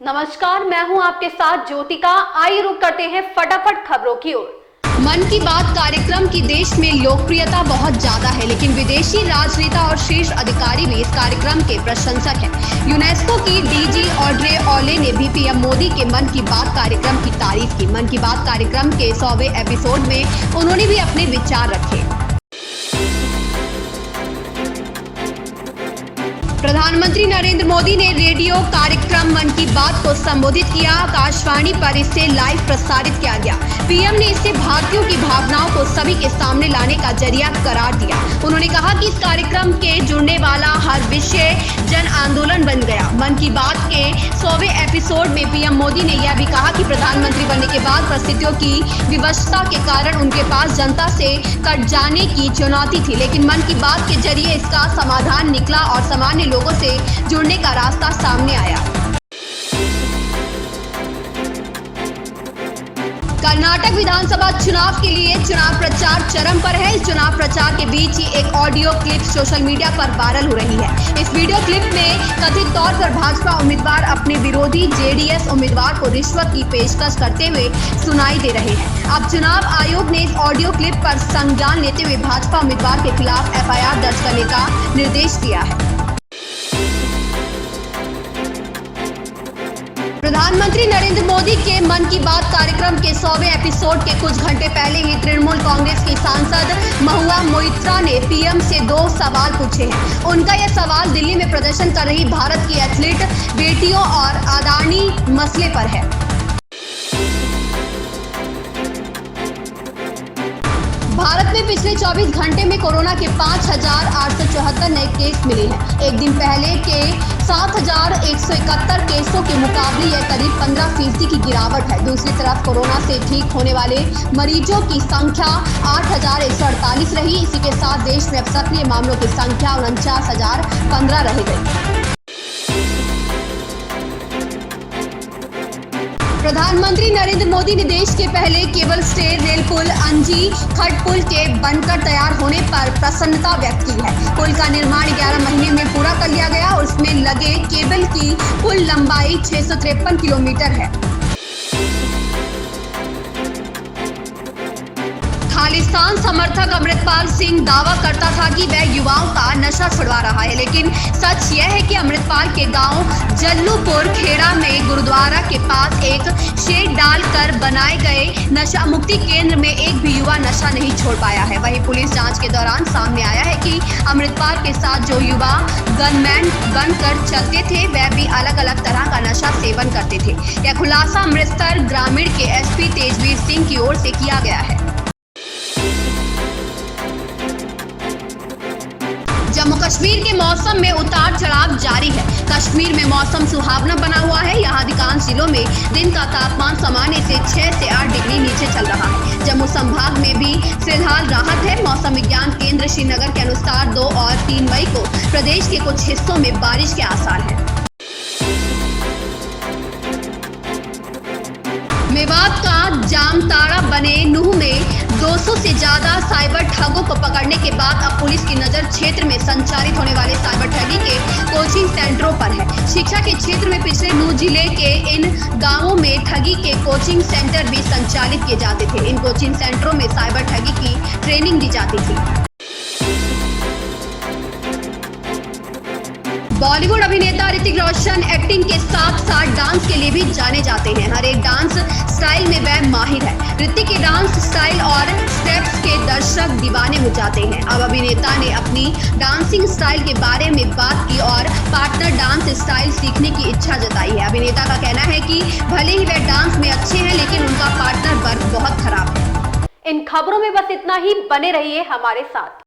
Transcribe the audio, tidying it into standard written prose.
नमस्कार, मैं हूं आपके साथ ज्योतिका। आइए रुक करते हैं फटाफट खबरों की ओर। मन की बात कार्यक्रम की देश में लोकप्रियता बहुत ज्यादा है, लेकिन विदेशी राजनेता और शीर्ष अधिकारी भी इस कार्यक्रम के प्रशंसक हैं। यूनेस्को की डीजी ऑड्रे ऑले ने भी पीएम मोदी के मन की बात कार्यक्रम की तारीफ की। मन की बात कार्यक्रम के 100वें एपिसोड में उन्होंने भी अपने विचार रखे। प्रधानमंत्री नरेंद्र मोदी ने रेडियो कार्यक्रम मन की बात को संबोधित किया। आकाशवाणी पर इसे लाइव प्रसारित किया गया। पीएम ने इसे भारतीयों की भावनाओं को सभी के सामने लाने का जरिया करार दिया। उन्होंने कहा कि इस कार्यक्रम के जुड़ने वाला हर विषय जन आंदोलन बन गया। मन की बात के 100वें एपिसोड में पीएम मोदी ने यह भी कहा कि प्रधानमंत्री बनने के बाद परिस्थितियों की विवशता के कारण उनके पास जनता से कट जाने की चुनौती थी, लेकिन मन की बात के जरिए इसका समाधान निकला और सामान्य लोगों से जुड़ने का रास्ता सामने आया। कर्नाटक विधानसभा चुनाव के लिए चुनाव प्रचार चरम पर है। इस चुनाव प्रचार के बीच ही एक ऑडियो क्लिप सोशल मीडिया पर वायरल हो रही है। इस वीडियो क्लिप में कथित तौर पर भाजपा उम्मीदवार अपने विरोधी जेडीएस उम्मीदवार को रिश्वत की पेशकश करते हुए सुनाई दे रहे हैं। अब चुनाव आयोग ने इस ऑडियो क्लिप पर संज्ञान लेते हुए भाजपा उम्मीदवार के खिलाफ एफआईआर दर्ज करने का निर्देश दिया है। प्रधानमंत्री नरेंद्र मोदी के मन की बात कार्यक्रम के 100वें एपिसोड के कुछ घंटे पहले ही तृणमूल कांग्रेस की सांसद महुआ मोइत्रा ने पीएम से 2 सवाल पूछे हैं। उनका यह सवाल दिल्ली में प्रदर्शन कर रही भारत की एथलीट बेटियों और अडानी मसले पर है। भारत में पिछले 24 घंटे में कोरोना के 5,874 नए केस मिले हैं। एक दिन पहले के 7,171 केसों के मुकाबले यह करीब 15% की गिरावट है। दूसरी तरफ कोरोना से ठीक होने वाले मरीजों की संख्या 8,148 रही। इसी के साथ देश में अब सक्रिय मामलों की संख्या 49,015 रह गई। प्रधानमंत्री नरेंद्र मोदी ने देश के पहले केबल स्टे रेल पुल अंजी खट पुल के बनकर तैयार होने पर प्रसन्नता व्यक्त की है। पुल का निर्माण 11 महीने में पूरा कर लिया गया और उसमें लगे केबल की कुल लंबाई 653 किलोमीटर है। खालिस्तान समर्थक अमृतपाल सिंह दावा करता था कि वह युवाओं का नशा छुड़वा रहा है, लेकिन सच यह है कि अमृतपाल के गांव जल्लूपुर खेड़ा में गुरुद्वारा के पास एक शेड डालकर बनाए गए नशा मुक्ति केंद्र में एक भी युवा नशा नहीं छोड़ पाया है। वहीं पुलिस जांच के दौरान सामने आया है कि अमृतपाल के साथ जो युवा गनमैन बनकर चलते थे वह भी अलग अलग तरह का नशा सेवन करते थे। यह खुलासा अमृतसर ग्रामीण के एसपी तेजवीर सिंह की ओर से किया गया है। जम्मू कश्मीर के मौसम में उतार चढ़ाव जारी है। कश्मीर में मौसम सुहावना बना हुआ है। यहाँ अधिकांश जिलों में दिन का तापमान सामान्य से 6 से 8 डिग्री नीचे चल रहा है। जम्मू संभाग में भी फिलहाल राहत है। मौसम विज्ञान केंद्र श्रीनगर के अनुसार 2 और 3 मई को प्रदेश के कुछ हिस्सों में बारिश के आसार हैं। मेवात का जामताड़ा बने नूह में 200 से ज्यादा साइबर ठगों को पकड़ने के बाद अब पुलिस की नजर क्षेत्र में संचालित होने वाले साइबर ठगी के कोचिंग सेंटरों पर है। शिक्षा के क्षेत्र में पिछले नूह जिले के इन गांवों में ठगी के कोचिंग सेंटर भी संचालित किए जाते थे। इन कोचिंग सेंटरों में साइबर ठगी की ट्रेनिंग दी जाती थी। बॉलीवुड अभिनेता ऋतिक रोशन एक्टिंग के साथ साथ डांस के लिए भी जाने जाते हैं। हर एक डांस स्टाइल में वह माहिर है। ऋतिक के डांस स्टाइल और स्टेप्स के दर्शक दीवाने हो जाते हैं। अब अभिनेता ने अपनी डांसिंग स्टाइल के बारे में बात की और पार्टनर डांस स्टाइल सीखने की इच्छा जताई है। अभिनेता का कहना है कि भले ही वह डांस में अच्छे हैं, लेकिन उनका पार्टनर वर्क बहुत खराब है। इन खबरों में बस इतना ही। बने रहिए हमारे साथ।